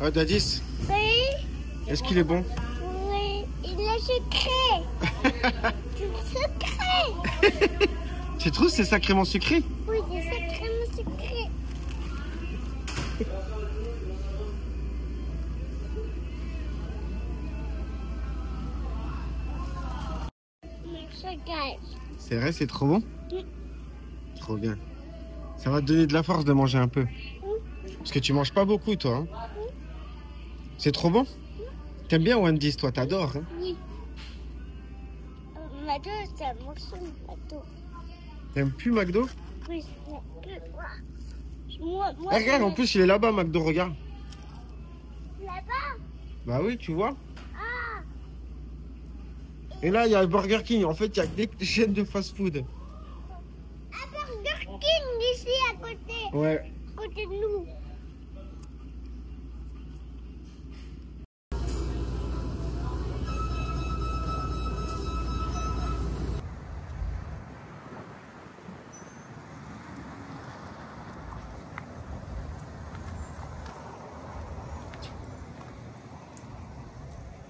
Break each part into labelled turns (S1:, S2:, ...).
S1: Ah, Dadis,
S2: Oui.
S1: est-ce qu'il est bon?
S2: Oui. Il est secret. C'est secret.
S1: Tu trouves que c'est sacrément sucré?
S2: Oui, c'est sacrément secret. Merci, guys.
S1: C'est vrai, c'est trop bon?
S2: Oui.
S1: Trop bien. Ça va te donner de la force de manger un peu. Parce que tu manges pas beaucoup, toi. Hein? C'est trop bon? T'aimes bien Wendy's, toi, t'adores. Hein?
S2: Oui. McDo, c'est un morceau de McDo.
S1: T'aimes plus McDo?
S2: Oui, c'est moi,
S1: Ah, regarde, en plus, il est là-bas, McDo, regarde.
S2: Là-bas.
S1: Bah oui, tu vois.
S2: Ah.
S1: Et là, il y a Burger King. En fait, il y a des chaînes de fast-food.
S2: Un Burger King ici à côté.
S1: Ouais.
S2: À côté de nous.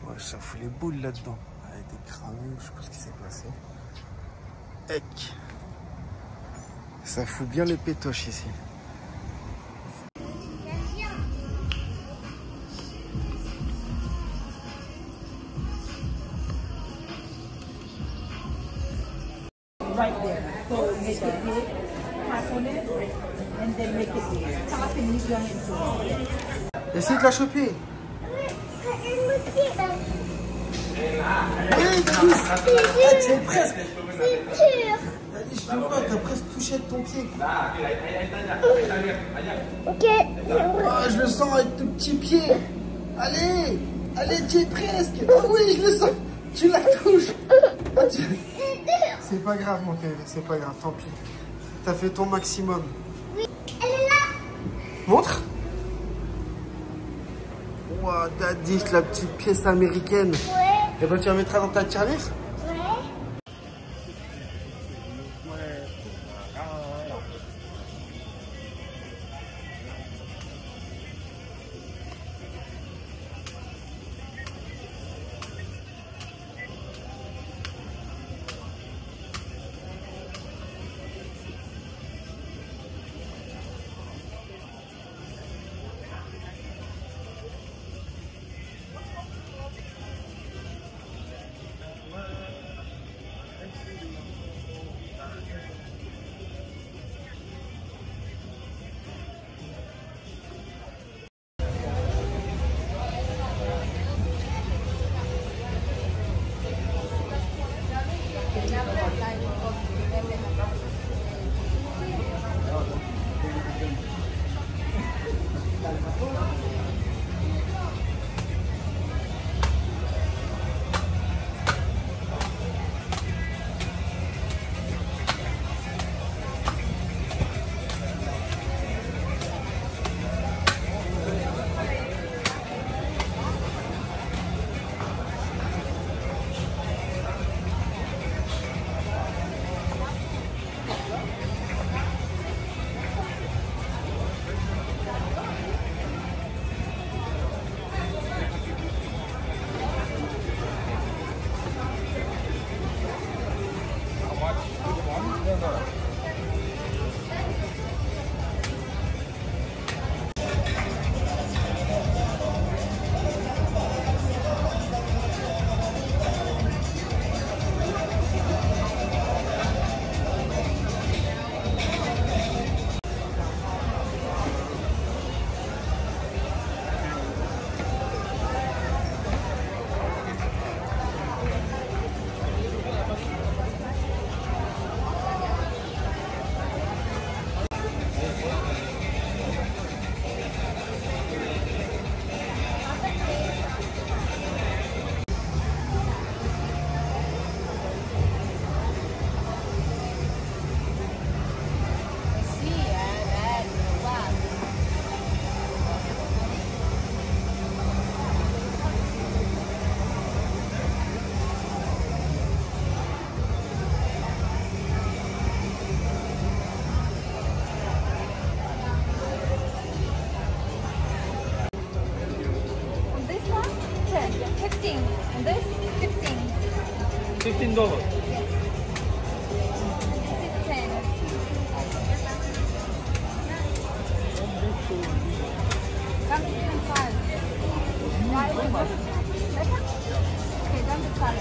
S1: Ouais, ça fout les boules là-dedans. Elle était cramée, je sais pas ce qui s'est passé. Ec. Ça fout bien les pétoches ici.
S3: Right there. So make it big, tap on it, and then make it big. Top and you run into it.
S1: Essaye de la choper. Oui, Dadis. Ah, tu es presque.
S2: C'est dur.
S1: Dadis, je te vois, t'as presque touché de ton pied.
S2: Ok, c'est vrai.
S1: Ah, je le sens avec ton petit pied. Allez, allez, tu es presque. Ah oui, je le sens. Tu la touches. Ah, tu... C'est pas grave, mon père, c'est pas grave, tant pis. T'as fait ton maximum.
S2: Oui, elle est là.
S1: Montre. Ouah, Dadis, la petite pièce américaine.
S2: Ouais.
S1: Et ben, tu la mettras dans ta tirelire.
S2: Ouais. 15. And this, 15.
S4: $15.
S2: This is 10. Come to 5. Why is it better? Okay, come to 5.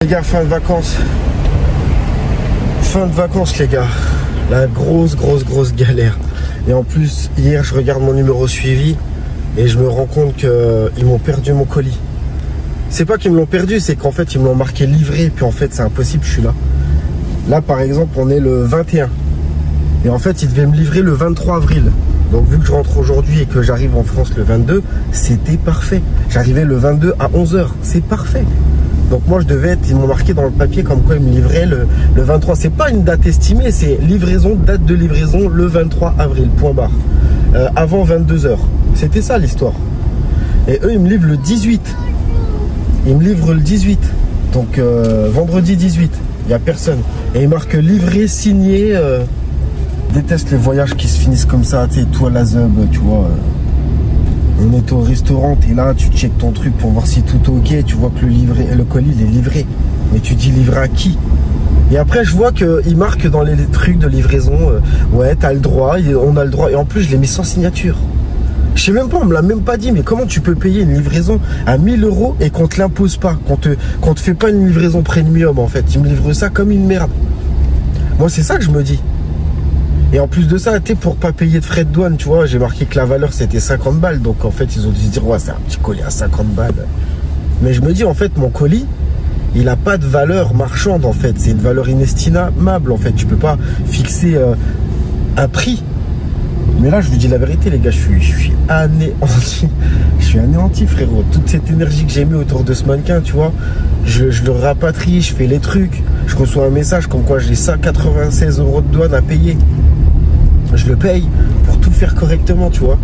S1: Les gars, fin de vacances. Fin de vacances, les gars. La grosse galère. Et en plus, hier, je regarde mon numéro suivi et je me rends compte qu'ils m'ont perdu mon colis. C'est pas qu'ils me l'ont perdu, c'est qu'en fait, ils me l'ont marqué livré. Puis en fait, c'est impossible, je suis là. Là, par exemple, on est le 21. Et en fait, ils devaient me livrer le 23 avril. Donc, vu que je rentre aujourd'hui et que j'arrive en France le 22, c'était parfait. J'arrivais le 22 à 11 h. C'est parfait. Donc moi je devais être, ils m'ont marqué dans le papier comme quoi ils me livraient le 23. C'est pas une date estimée, c'est livraison, date de livraison le 23 avril, point barre. Avant 22 h. C'était ça l'histoire. Et eux ils me livrent le 18. Ils me livrent le 18. Donc vendredi 18. Il n'y a personne. Et ils marquent livré, signé. Déteste les voyages qui se finissent comme ça, tu sais, tout à la zeub, tu vois. On est au restaurant, t'es là, tu checkes ton truc pour voir si tout est ok, tu vois que le colis il est livré. Mais tu dis livré à qui? Et après je vois qu'il marque dans les trucs de livraison, ouais t'as le droit, on a le droit. Et en plus je l'ai mis sans signature. Je sais même pas, on me l'a même pas dit, mais comment tu peux payer une livraison à 1000 € et qu'on te l'impose pas, qu'on te fait pas une livraison premium en fait. Ils me livrent ça comme une merde. Moi c'est ça que je me dis. Et en plus de ça, tu sais, pour pas payer de frais de douane, tu vois, j'ai marqué que la valeur c'était 50 balles. Donc en fait, ils ont dû se dire, ouais, c'est un petit colis à 50 balles. Mais je me dis, en fait, mon colis, il a pas de valeur marchande, en fait. C'est une valeur inestimable, en fait. Tu peux pas fixer un prix. Mais là, je vous dis la vérité, les gars, je suis anéanti. Je suis anéanti, frérot. Toute cette énergie que j'ai mis autour de ce mannequin, tu vois, je le rapatrie, je fais les trucs. Je reçois un message comme quoi j'ai 196 € de douane à payer. Je le paye pour tout faire correctement, tu vois.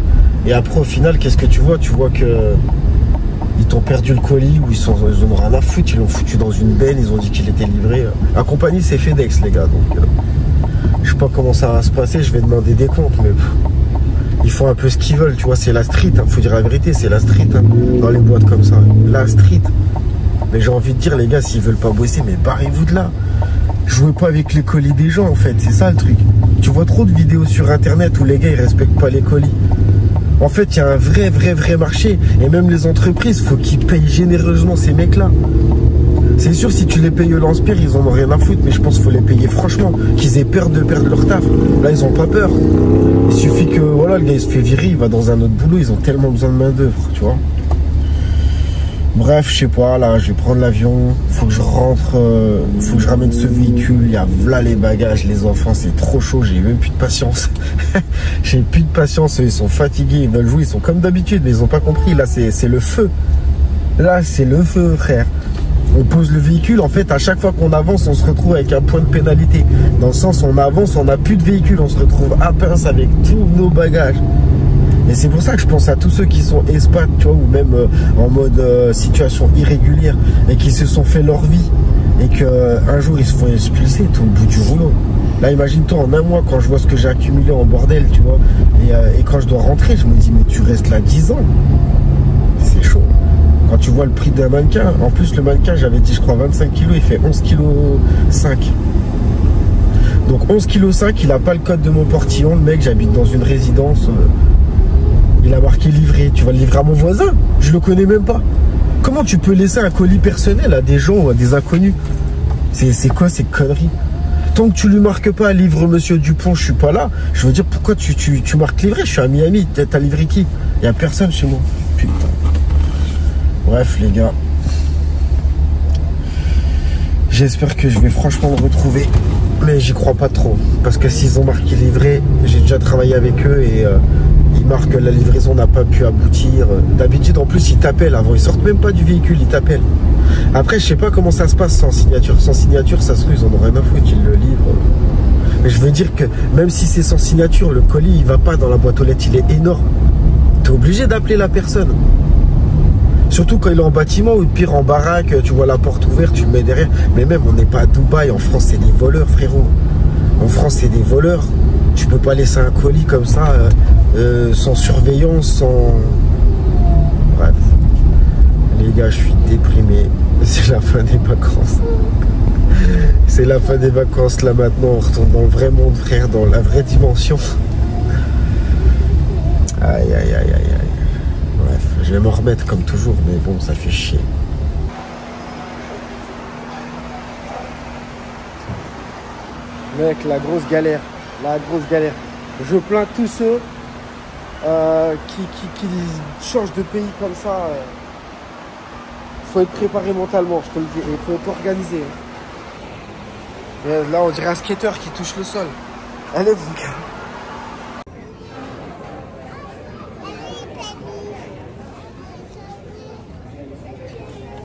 S1: Et après, au final, qu'est-ce que tu vois? Tu vois que ils t'ont perdu le colis ou ils en ont rien à foutre. Ils l'ont foutu dans une benne, ils ont dit qu'il était livré. La compagnie, c'est FedEx, les gars. Donc, je sais pas comment ça va se passer. Je vais demander des comptes, mais ils font un peu ce qu'ils veulent, tu vois. C'est la street, hein. Faut dire la vérité, c'est la street, hein, dans les boîtes comme ça. La street. Mais j'ai envie de dire, les gars, s'ils veulent pas bosser, mais barrez-vous de là. Jouez pas avec les colis des gens, en fait. C'est ça le truc. Tu vois trop de vidéos sur internet où les gars ils respectent pas les colis. En fait, il y a un vrai marché. Et même les entreprises, faut qu'ils payent généreusement ces mecs-là. C'est sûr, si tu les payes au lance-pierre, ils en ont rien à foutre. Mais je pense qu'il faut les payer franchement. Qu'ils aient peur de perdre leur taf. Là, ils ont pas peur. Il suffit que, voilà, le gars il se fait virer, il va dans un autre boulot. Ils ont tellement besoin de main d'œuvre, tu vois. Bref, je sais pas, là, je vais prendre l'avion. Faut que je rentre, faut que je ramène ce véhicule. Il y a là les bagages, les enfants, c'est trop chaud. J'ai même plus de patience. J'ai plus de patience. Ils sont fatigués, ils veulent jouer. Ils sont comme d'habitude, mais ils ont pas compris. Là, c'est le feu. Là, c'est le feu, frère. On pose le véhicule. En fait, à chaque fois qu'on avance, on se retrouve avec un point de pénalité. Dans le sens, on avance, on n'a plus de véhicule. On se retrouve à pince avec tous nos bagages. Et c'est pour ça que je pense à tous ceux qui sont expats, tu vois, ou même en mode situation irrégulière et qui se sont fait leur vie et qu'un jour ils se font expulser tout au bout du rouleau. Là, imagine-toi en un mois quand je vois ce que j'ai accumulé en bordel, tu vois, et quand je dois rentrer, je me dis, mais tu restes là 10 ans. C'est chaud. Quand tu vois le prix d'un mannequin, en plus le mannequin, j'avais dit, je crois, 25 kg, il fait 11,5 kg. Donc 11,5 kg, il n'a pas le code de mon portillon. Le mec, j'habite dans une résidence. Il a marqué livré. Tu vas le livrer à mon voisin? Je le connais même pas. Comment tu peux laisser un colis personnel à des gens ou à des inconnus? C'est quoi ces conneries? Tant que tu lui marques pas livre monsieur Dupont, je suis pas là. Je veux dire, pourquoi tu marques livré? Je suis à Miami. T'as livré qui? Il y a personne chez moi. Putain. Bref, les gars. J'espère que je vais franchement le retrouver. Mais j'y crois pas trop. Parce que s'ils ont marqué livré, j'ai déjà travaillé avec eux et il marque que la livraison n'a pas pu aboutir. D'habitude, en plus, ils t'appellent avant. Ils sortent même pas du véhicule, ils t'appellent. Après, je sais pas comment ça se passe sans signature. Sans signature, ça se trouve, ils en ont rien à foutre, ils le livrent. Mais je veux dire que même si c'est sans signature, le colis, il va pas dans la boîte aux lettres, il est énorme. T'es obligé d'appeler la personne. Surtout quand il est en bâtiment ou pire en baraque, tu vois la porte ouverte, tu le mets derrière. Mais même, on n'est pas à Dubaï. En France, c'est des voleurs, frérot. En France, c'est des voleurs. Tu peux pas laisser un colis comme ça, sans surveillance, sans... Bref. Les gars, je suis déprimé. C'est la fin des vacances. C'est la fin des vacances. Là, maintenant, on retourne dans le vrai monde, frère, dans la vraie dimension. Aïe, aïe, aïe, aïe, aïe. Bref, je vais m'en remettre comme toujours, mais bon, ça fait chier. Mec, la grosse galère. La grosse galère. Je plains tous ceux qui changent de pays comme ça. Faut être préparé mentalement, je te le dis. Il faut être organisé. Et là, on dirait un skateur qui touche le sol. Allez, vous gars.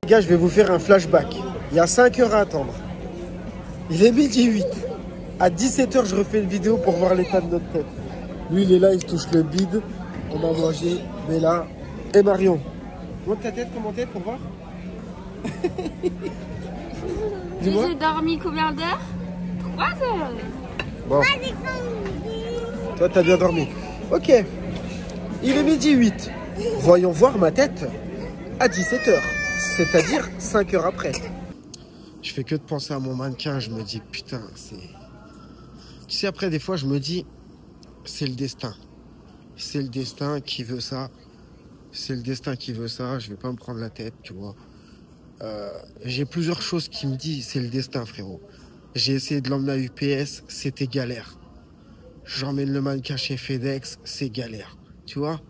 S1: Les gars, je vais vous faire un flashback. Il y a 5 heures à attendre. Il est midi 8. À 17 h, je refais une vidéo pour voir l'état de notre tête. Lui, il est là, il se touche le bide. On a mangé, Bella et Marion. Monte ta tête, comment t'es pour voir? Dis-moi.
S2: J'ai dormi combien d'heures? 3 heures.
S1: Bon. Toi, t'as bien dormi. Ok. Il est midi 8. Voyons voir ma tête à 17 h. C'est-à-dire 5 heures après. Je fais que de penser à mon mannequin. Je me dis, putain, c'est... Tu sais, après, des fois, je me dis, c'est le destin. C'est le destin qui veut ça. C'est le destin qui veut ça. Je vais pas me prendre la tête, tu vois. J'ai plusieurs choses qui me disent, c'est le destin, frérot. J'ai essayé de l'emmener à UPS, c'était galère. J'emmène le mannequin chez FedEx, c'est galère. Tu vois,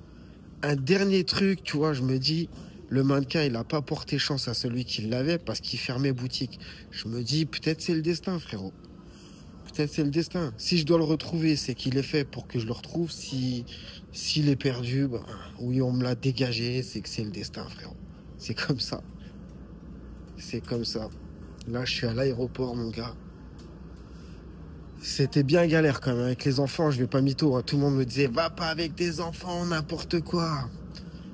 S1: un dernier truc, tu vois, je me dis, le mannequin, il n'a pas porté chance à celui qui l'avait parce qu'il fermait boutique. Je me dis, peut-être c'est le destin, frérot. Peut-être c'est le destin. Si je dois le retrouver, c'est qu'il est fait pour que je le retrouve. S'il est perdu, ben, oui, on me l'a dégagé, c'est que c'est le destin, frérot. C'est comme ça. C'est comme ça. Là, je suis à l'aéroport, mon gars. C'était bien galère quand même. Avec les enfants, je vais pas mytho. Hein. Tout le monde me disait, va pas avec des enfants, n'importe quoi.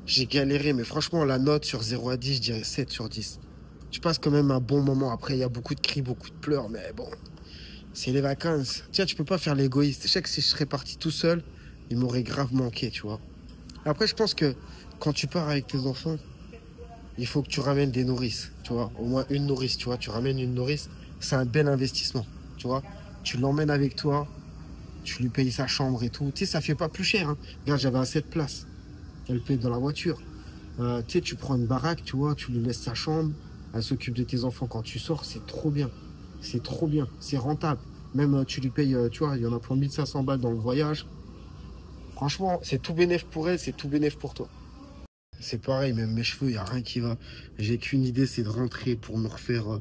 S1: J'ai galéré, mais franchement, la note sur 0 à 10, je dirais 7 sur 10. Tu passes quand même un bon moment. Après, il y a beaucoup de cris, beaucoup de pleurs, mais bon, c'est les vacances. Tiens, tu peux pas faire l'égoïste. Je sais que si je serais parti tout seul, il m'aurait grave manqué, tu vois. Après, je pense que quand tu pars avec tes enfants, il faut que tu ramènes des nourrices, tu vois. Au moins une nourrice, tu vois. Tu ramènes une nourrice, c'est un bel investissement, tu vois. Tu l'emmènes avec toi, tu lui payes sa chambre et tout. Tu sais, ça fait pas plus cher, hein. Regarde, j'avais assez de place. Elle paye dans la voiture. Tu sais, tu prends une baraque, tu vois, tu lui laisses sa chambre. Elle s'occupe de tes enfants quand tu sors, c'est trop bien. C'est trop bien, c'est rentable. Même tu lui payes, tu vois, il y en a pour 1500 balles dans le voyage. Franchement, c'est tout bénef pour elle, c'est tout bénef pour toi. C'est pareil, même mes cheveux, il n'y a rien qui va. J'ai qu'une idée, c'est de rentrer pour me refaire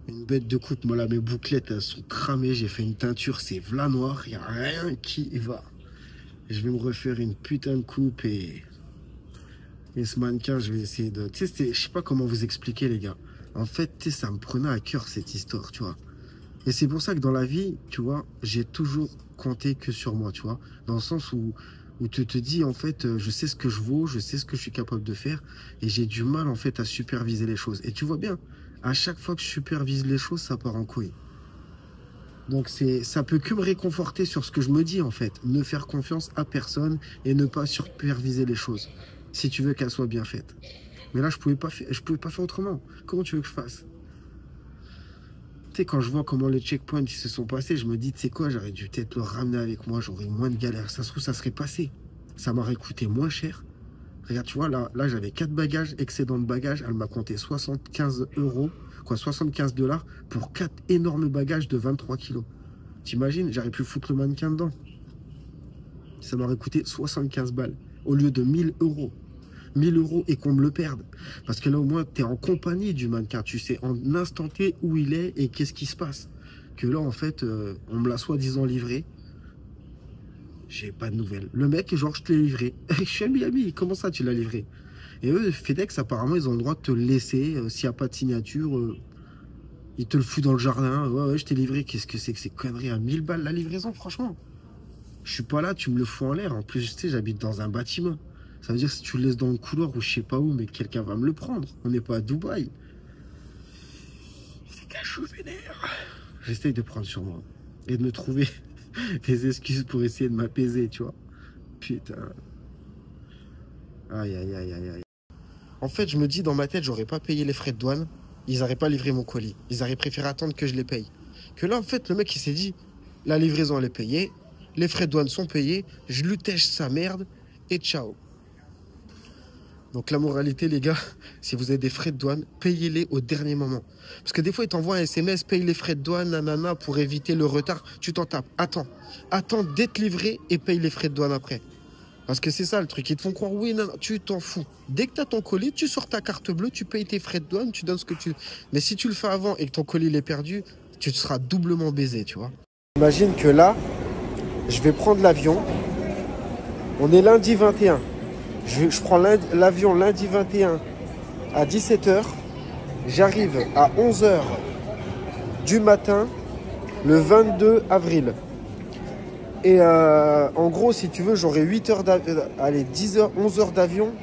S1: une bête de coupe. Moi là, mes bouclettes, elles sont cramées. J'ai fait une teinture, c'est v'là noir. Il n'y a rien qui va. Je vais me refaire une putain de coupe et ce mannequin, je vais essayer de... Tu sais, je sais pas comment vous expliquer, les gars. En fait, tu sais, ça me prenait à cœur, cette histoire, tu vois. Et c'est pour ça que dans la vie, tu vois, j'ai toujours compté que sur moi, tu vois. Dans le sens où tu te dis, en fait, je sais ce que je vaux, je sais ce que je suis capable de faire. Et j'ai du mal, en fait, à superviser les choses. Et tu vois bien, à chaque fois que je supervise les choses, ça part en couille. Donc ça peut que me réconforter sur ce que je me dis, en fait. Ne faire confiance à personne et ne pas superviser les choses. Si tu veux qu'elles soient bien faites. Mais là, je pouvais pas faire autrement. Comment tu veux que je fasse? Tu sais, quand je vois comment les checkpoints se sont passés, je me dis, tu sais quoi, j'aurais dû peut-être le ramener avec moi, j'aurais moins de galères. Ça se trouve, ça serait passé. Ça m'aurait coûté moins cher. Regarde, tu vois, là j'avais 4 bagages, excédent de bagages. Elle m'a compté 75 €, quoi, 75 $ pour 4 énormes bagages de 23 kilos. T'imagines, j'aurais pu foutre le mannequin dedans. Ça m'aurait coûté 75 balles au lieu de 1000 €. 1000 € et qu'on me le perde. Parce que là, au moins, tu es en compagnie du mannequin. Tu sais en instant T où il est et qu'est-ce qui se passe. Que là, en fait, on me l'a soi-disant livré. J'ai pas de nouvelles. Le mec, genre, je te l'ai livré. Je suis à Miami, comment ça tu l'as livré? Et eux, FedEx, apparemment, ils ont le droit de te le laisser. S'il n'y a pas de signature, ils te le foutent dans le jardin. Ouais, je t'ai livré. Qu'est-ce que c'est que ces conneries à 1000 balles la livraison, franchement? Je suis pas là, tu me le fous en l'air. En plus, tu sais, j'habite dans un bâtiment. Ça veut dire que si tu le laisses dans le couloir ou je sais pas où, mais quelqu'un va me le prendre. On n'est pas à Dubaï. C'est qu'un chou vénère. J'essaye de prendre sur moi. Et de me trouver des excuses pour essayer de m'apaiser, tu vois. Putain. Aïe, aïe, aïe, aïe, aïe. En fait, je me dis dans ma tête, j'aurais pas payé les frais de douane. Ils n'auraient pas livré mon colis. Ils auraient préféré attendre que je les paye. Que là, en fait, le mec, il s'est dit, la livraison, elle est payée. Les frais de douane sont payés. Je lui tèche sa merde. Et ciao. Donc la moralité, les gars, si vous avez des frais de douane, payez-les au dernier moment. Parce que des fois, ils t'envoient un SMS, paye les frais de douane, nanana, pour éviter le retard. Tu t'en tapes. Attends d'être livré et paye les frais de douane après. Parce que c'est ça le truc. Ils te font croire, oui, non, tu t'en fous. Dès que tu as ton colis, tu sors ta carte bleue, tu payes tes frais de douane, tu donnes ce que tu... Mais si tu le fais avant et que ton colis est perdu, tu te seras doublement baisé, tu vois. Imagine que là, je vais prendre l'avion. On est lundi 21. Je prends l'avion lundi 21 à 17h. J'arrive à 11h du matin le 22 avril. Et en gros, si tu veux, j'aurai 8 heures d'avion, allez, 10 heures, 11 heures d'avion.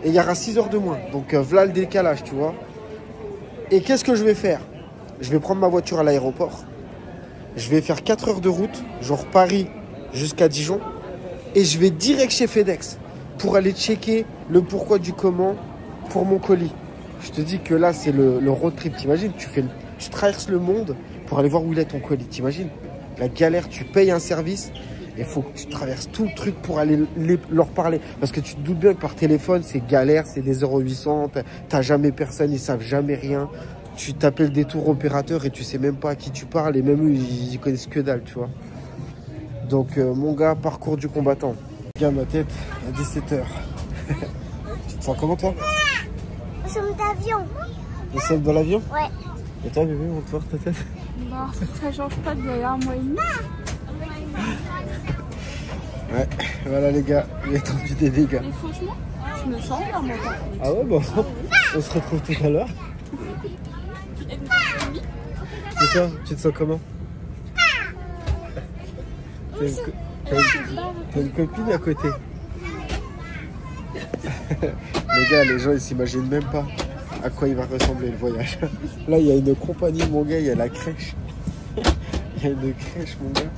S1: Et il y aura 6 heures de moins. Donc voilà le décalage, tu vois. Et qu'est-ce que je vais faire? Je vais prendre ma voiture à l'aéroport. Je vais faire 4 heures de route, genre Paris jusqu'à Dijon. Et je vais direct chez FedEx pour aller checker le pourquoi du comment pour mon colis. Je te dis que là, c'est le road trip. T'imagines, tu traverses le monde pour aller voir où il est ton colis. T'imagines la galère, tu payes un service et il faut que tu traverses tout le truc pour aller leur parler. Parce que tu te doutes bien que par téléphone, c'est galère, c'est des 0800, t'as jamais personne, ils savent jamais rien. Tu t'appelles des tours opérateurs et tu sais même pas à qui tu parles et même eux, ils connaissent que dalle, tu vois. Donc, mon gars, parcours du combattant. Bien ma tête à 17h. Tu te sens comment, toi?
S5: Nous sommes d'avion.
S1: Nous sommes dans l'avion?
S5: Ouais.
S1: Et toi, bébé, montre voir ta tête.
S2: Bah, ça change pas de un mois et demi.
S1: Ouais, voilà les gars, il est tendu des dégâts.
S2: Mais franchement, je me sens bien, moi.
S1: Ah ouais, bon, on se retrouve tout à l'heure. Et toi, tu te sens comment? T'as une copine à côté. Les gars, les gens ils s'imaginent même pas à quoi il va ressembler le voyage. Là, il y a une compagnie, mon gars, il y a la crèche. Il y a une crèche, mon gars.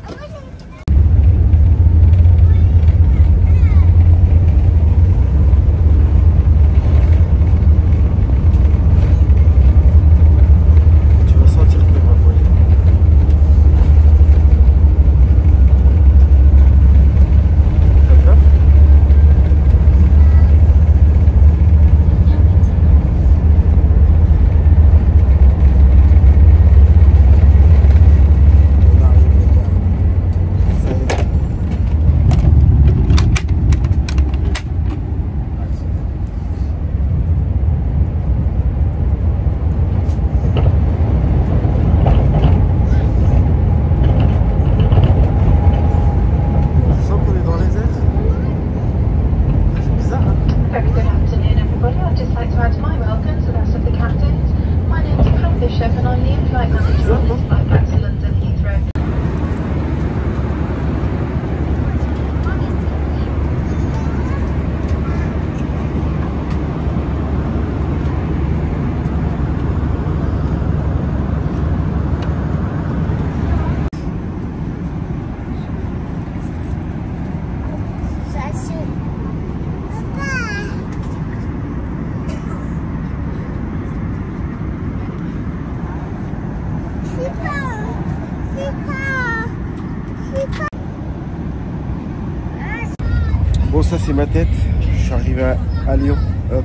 S1: Bon, ça c'est ma tête. Je suis arrivé à Lyon,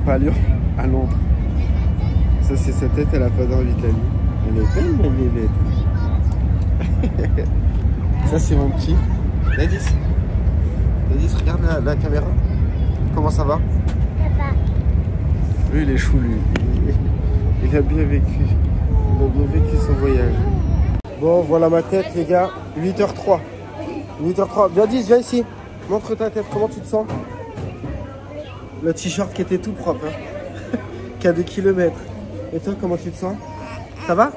S1: pas à Lyon, à Londres. Ça c'est sa tête, elle a pas envie de la nuit. Elle est belle, mais elle est... Ça c'est mon petit. Nadis, regarde la caméra. Comment ça va?
S5: Ça va.
S1: Lui il est chou lui. Il a bien vécu. Il a bien vécu son voyage. Bon, voilà ma tête les gars. 8h03. 8h03. Viens 10, viens ici. Montre ta tête, comment tu te sens? Le t-shirt qui était tout propre, hein. Qui a 2 km. Et toi, comment tu te sens? Ça va?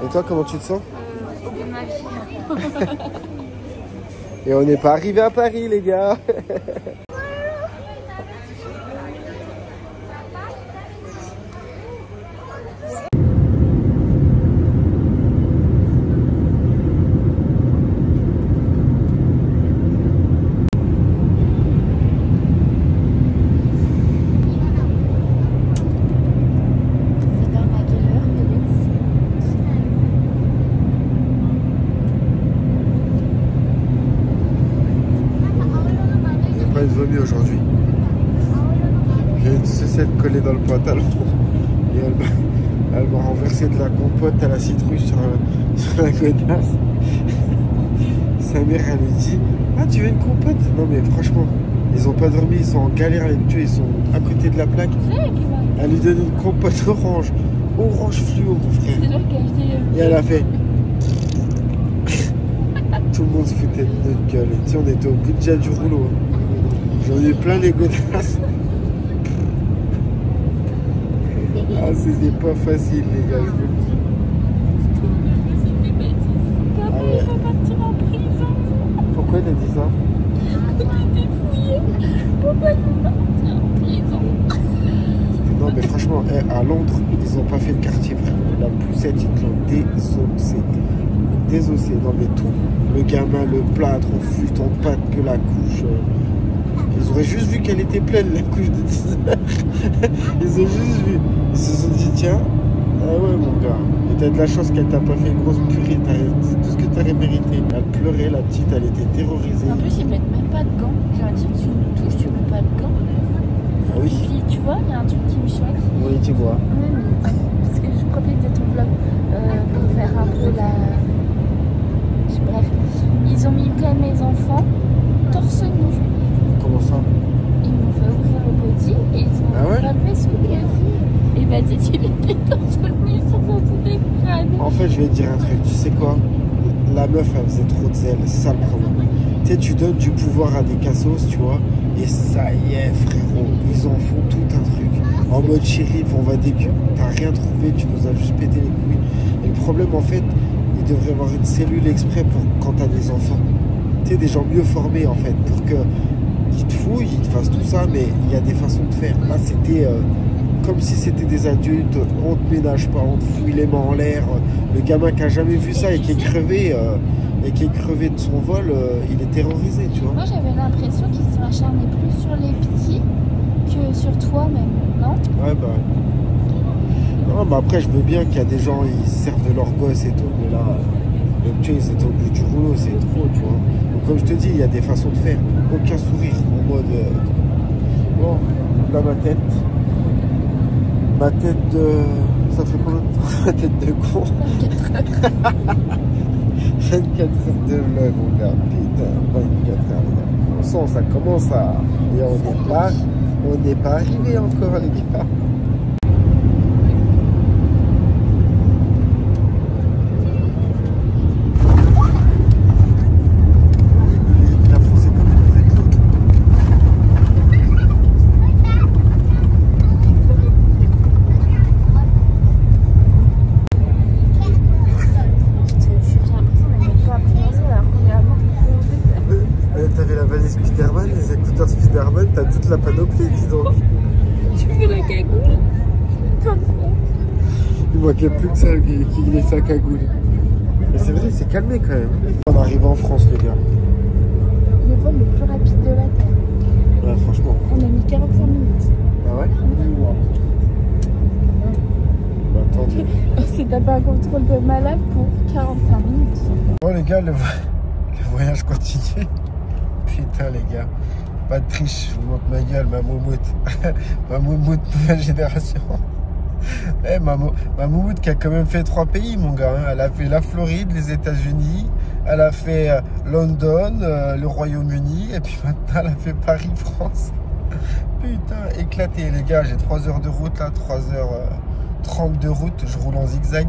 S1: Et toi, comment tu te sens?
S2: Au bout de ma vie.
S1: Et on n'est pas arrivé à Paris, les gars. Aujourd'hui, j'ai une sucette collée dans le pantalon et elle m'a renversé de la compote à la citrouille sur la godasse. Sa mère, elle lui dit: ah, tu veux une compote? Non mais franchement, ils ont pas dormi, ils sont en galère les tuer, ils sont à côté de la plaque. Elle lui donne une compote orange fluo, mon frère. Et elle a fait. Tout le monde se foutait de notre gueule. Et tu sais, on était au bout déjà du rouleau. J'en ai plein les godasses. Ah, c'était pas facile, les gars, je vous le dis. Ah ouais.
S2: Il va partir en prison.
S1: Pourquoi il a dit ça?
S2: Il était fouillé. Pourquoi il va partir en prison?
S1: Non, mais franchement, à Londres, ils ont pas fait le quartier, frère. La poussette, ils l'ont désossé. Non, mais tout. Le gamin, le plâtre, on flûte, on pâte que la couche. Ils auraient juste vu qu'elle était pleine, la couche de 10 heures. Ils ont juste vu. Ils se sont dit, tiens, ah ouais, mon gars. Et t'as de la chance qu'elle t'a pas fait une grosse purée. C'est tout ce que t'aurais mérité. Elle pleurait, la petite, elle était terrorisée.
S2: En plus, ils mettent même pas de gants. J'ai un dire, tu me touches, tu mets pas de gants.
S1: Ah oui.
S2: Et puis, tu vois, il y a un truc qui me choque.
S1: Oui, tu vois.
S2: Oui, mais parce que je profite de ton vlog pour faire un peu la. Bref, ils ont mis plein mes enfants torse nu.
S1: Comment ça?
S2: Ils m'ont fait ouvrir le body et ils ont relevé sous le body. Et bah, dit il était torse nu sur son tout crâne.
S1: En fait, je vais te dire un truc, tu sais quoi? La meuf, elle faisait trop de zèle, c'est ça le problème. Tu sais, tu donnes du pouvoir à des cassos, tu vois, et ça y est, frérot, ils en font tout un truc. En mode shérif, on va décuper, t'as rien trouvé, tu nous as juste pété les couilles. Et le problème, en fait, il devrait y avoir une cellule exprès pour quand t'as des enfants. Tu sais, des gens mieux formés, en fait, pour que ils te fouillent, ils te fassent tout ça, mais il y a des façons de faire. Là, c'était comme si c'était des adultes, on te ménage pas, on te fouille les mains en l'air. Le gamin qui a jamais vu ça et qui est crevé, de son vol, il est terrorisé, tu vois.
S2: Moi, j'avais l'impression qu'il se acharnait plus sur les petits que sur toi même, non?
S1: Ouais, bah. Non, mais après, je veux bien qu'il y a des gens, ils se servent de leur gosse et tout, mais là, tu sais, ils étaient au bout du rouleau, c'est trop, tu vois. Donc, comme je te dis, il y a des façons de faire. Aucun sourire, en mode. Bon, là, ma tête. Ma tête de. Ça fait combien de temps? Ma tête de con. 24 heures de vlog, mon gars. Putain, 24 heures, les gars. On sent, ça commence à. Et on n'est pas arrivé encore, les gars. T'as toute la panoplie, dis donc.
S2: Tu fais la cagoule comme ça.
S1: Il manquait plus que ça qui laisse sa cagoule. Mais c'est vrai, c'est calmé quand même. On arrive en France, les gars.
S2: Le vol le plus rapide de la Terre.
S1: Ouais, franchement.
S2: On a mis 45 minutes.
S1: Ah ouais? Bah, attendez.
S2: On s'est tapé un contrôle de malade pour 45 minutes.
S1: Bon, les gars, le voyage continue. Putain, les gars. Pas de triche, je vous montre ma gueule, ma moumoute. Ma moumoute nouvelle génération. Eh, ma moumoute qui a quand même fait 3 pays, mon gars. Hein. Elle a fait la Floride, les États-Unis, elle a fait London, le Royaume-Uni, et puis maintenant elle a fait Paris-France. Putain, éclaté, les gars. J'ai 3 heures de route là, 3 heures 30 de route, je roule en zigzag.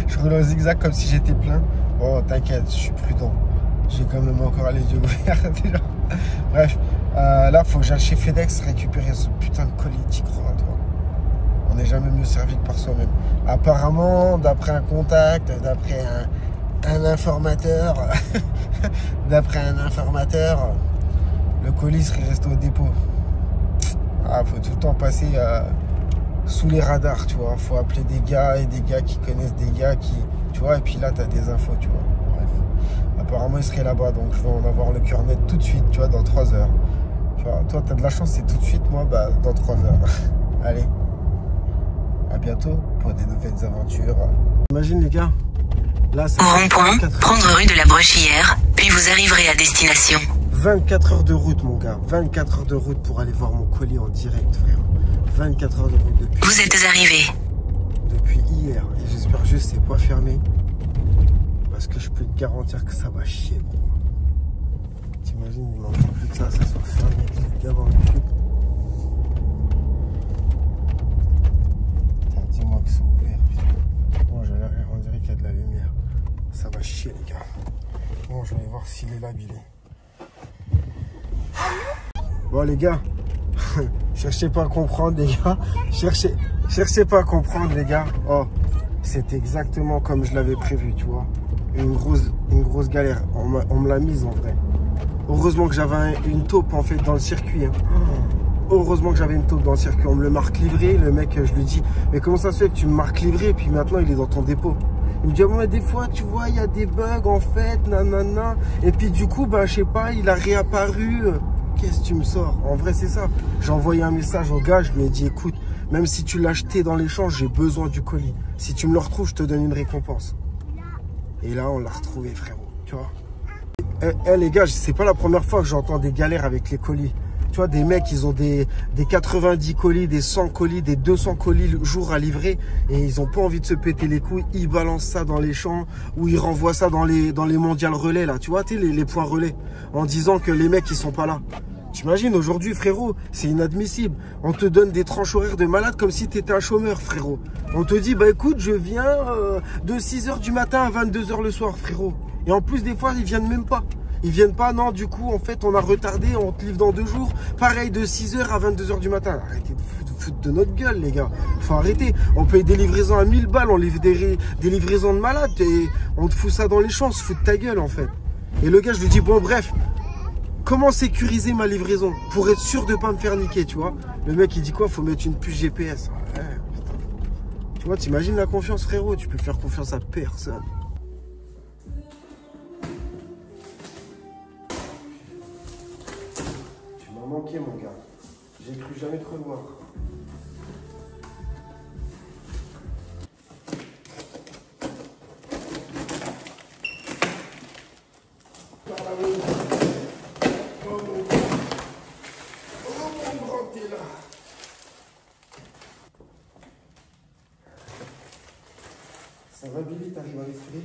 S1: Je roule en zigzag comme si j'étais plein. Bon, t'inquiète, je suis prudent. J'ai quand même encore les yeux ouverts déjà. Bref, là, faut que j'aille chez FedEx récupérer ce putain de colis, t'y crois, toi. On n'est jamais mieux servi que par soi-même. Apparemment, d'après un contact, d'après un informateur, le colis serait resté au dépôt. Ah, faut tout le temps passer sous les radars, tu vois. Faut appeler des gars et des gars qui connaissent des gars qui, tu vois. Et puis là, t'as des infos, tu vois. Bref. Apparemment, il serait là-bas, donc je vais en avoir le cœur net tout de suite, tu vois, dans 3 heures. Tu vois, toi, t'as de la chance, c'est tout de suite, moi, bah, dans 3 heures. Allez, à bientôt pour des nouvelles aventures. Imagine, les gars, là, c'est...
S6: Au rond-point, prendre rue de la Brochillère, puis vous arriverez à destination.
S1: 24 heures de route, mon gars. 24 heures de route pour aller voir mon colis en direct, frère. 24 heures de route depuis...
S6: Vous êtes arrivé.
S1: Depuis hier. Et j'espère juste que c'est pas fermé. Parce que je peux te garantir que ça va chier, gros. T'imagines, il manque plus que ça soit fermé. C'est bien dans le cul. Putain, dis-moi que c'est ouvert, putain. Bon, on dirait qu'il y a de la lumière. Ça va chier, les gars. Bon, je vais voir s'il est là, Billy. Bon, les gars. Cherchez pas à comprendre, les gars. Cherchez pas à comprendre, les gars. Oh, c'est exactement comme je l'avais prévu, tu vois. Une grosse galère. On me l'a mise, en vrai. Heureusement que j'avais une taupe, en fait, dans le circuit. Hein. Heureusement que j'avais une taupe dans le circuit. On me le marque livré. Le mec, je lui dis, mais comment ça se fait que tu me marques livré et puis maintenant, il est dans ton dépôt? Il me dit, oh, mais des fois, tu vois, il y a des bugs, en fait, nanana. Et puis, du coup, bah, je sais pas, il a réapparu. Qu'est-ce que tu me sors? En vrai, c'est ça. J'ai envoyé un message au gars, je lui ai dit, écoute, même si tu l'as acheté dans l'échange, j'ai besoin du colis. Si tu me le retrouves, je te donne une récompense. Et là, on l'a retrouvé, frérot, tu vois. Les gars, c'est pas la première fois que j'entends des galères avec les colis. Tu vois, des mecs, ils ont des 90 colis, des 100 colis, des 200 colis le jour à livrer. Et ils ont pas envie de se péter les couilles. Ils balancent ça dans les champs ou ils renvoient ça dans les mondiales relais, là. Tu vois, les points relais. En disant que les mecs, ils sont pas là. T'imagines, aujourd'hui, frérot, c'est inadmissible. On te donne des tranches horaires de malade comme si t'étais un chômeur, frérot. On te dit, bah écoute, je viens de 6h du matin à 22h le soir, frérot. Et en plus, des fois, ils viennent même pas. Ils viennent pas, non, du coup, en fait, on a retardé, on te livre dans 2 jours. Pareil, de 6h à 22h du matin. Arrêtez de foutre de notre gueule, les gars. Faut arrêter. On paye des livraisons à 1000 balles, on livre des livraisons de malades. Et on te fout ça dans les champs, on se fout de ta gueule, en fait. Et le gars, je lui dis, bon, bref. Comment sécuriser ma livraison pour être sûr de pas me faire niquer, tu vois? Le mec, il dit quoi? Faut mettre une puce GPS. Ouais, putain. Tu vois, t'imagines la confiance, frérot? Tu peux faire confiance à personne. Tu m'as manqué, mon gars. J'ai cru jamais te revoir. Ça va, Billy, t'arrives à respirer?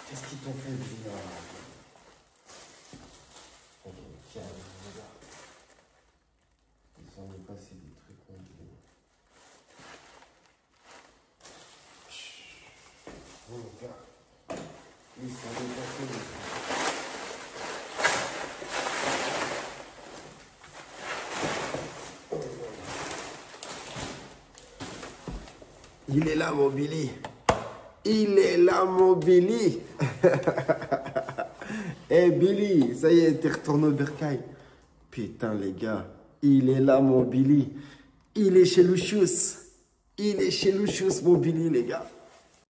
S1: Qu'est-ce qu'ils t'ont fait, Billy? Ok, tiens, regarde. Ils s'en est passé des trucs compliqués. Oh, regarde. Ils s'en est passé des trucs. Il est là, mon Billy. Il est là, mon Billy. Eh, Billy, ça y est, t'es retourné au bercail. Putain, les gars, il est là, mon Billy. Il est chez Lucius. Il est chez Lucius, mon Billy, les gars.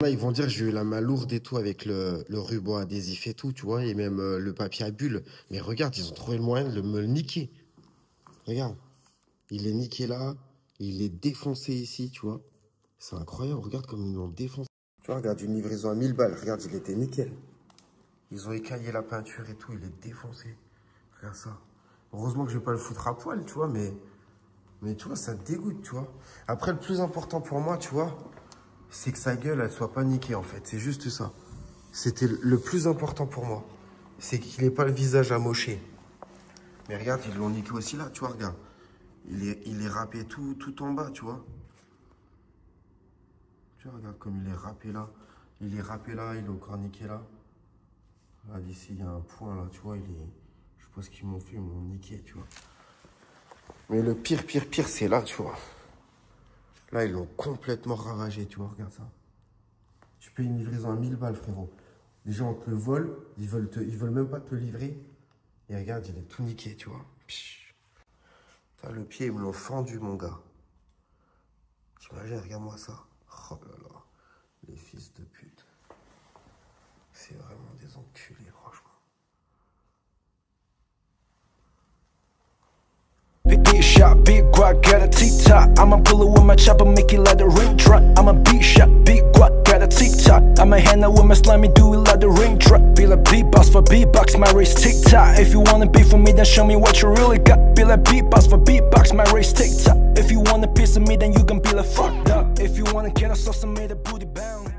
S1: Ils vont dire que j'ai eu la main lourde et tout avec le ruban adhésif et tout, tu vois, et même le papier à bulles. Mais regarde, ils ont trouvé le moyen de me le niquer. Regarde, il est niqué là, il est défoncé ici, tu vois. C'est incroyable, regarde comme ils l'ont défoncé. Tu vois, regarde, une livraison à 1000 balles, regarde, il était nickel. Ils ont écaillé la peinture et tout, il est défoncé. Regarde ça. Heureusement que je vais pas le foutre à poil, tu vois, mais tu vois, ça te dégoûte, tu vois. Après, le plus important pour moi, tu vois, c'est que sa gueule, elle soit pas niquée, en fait. C'est juste ça. C'était le plus important pour moi. C'est qu'il n'ait pas le visage amoché. Mais regarde, ils l'ont niqué aussi là, tu vois, regarde. Il est râpé tout en bas, tu vois. Tu vois, regarde comme il est râpé là. Il est râpé là, il est encore niqué là. Là, d'ici, il y a un point là, tu vois, je sais pas ce qu'ils m'ont fait, ils m'ont niqué, tu vois. Mais le pire, c'est là, tu vois. Là, ils l'ont complètement ravagé, tu vois, regarde ça. Tu payes une livraison à 1000 balles, frérot. Les gens te le volent, ils veulent même pas te le livrer. Et regarde, il est tout niqué, tu vois. Putain, le pied, ils me l'ont fendu, mon gars. T'imagines, regarde-moi ça. Oh là là, les fils de pute. C'est vraiment des enculés, franchement.
S7: Big shot, big guac, got a TikTok. I'ma pull it with my chopper, make it like the ring drop. I'm a big shot, big guac, got a TikTok. I'ma hang out with my slimy, do it like the ring drop. Be like beatbox for beatbox, my race TikTok. If you wanna be for me, then show me what you really got. Be like beatbox for beatbox, my race TikTok. If you want a piece of me, then you can be like fucked up. If you wanna get a sauce, I made a booty bound.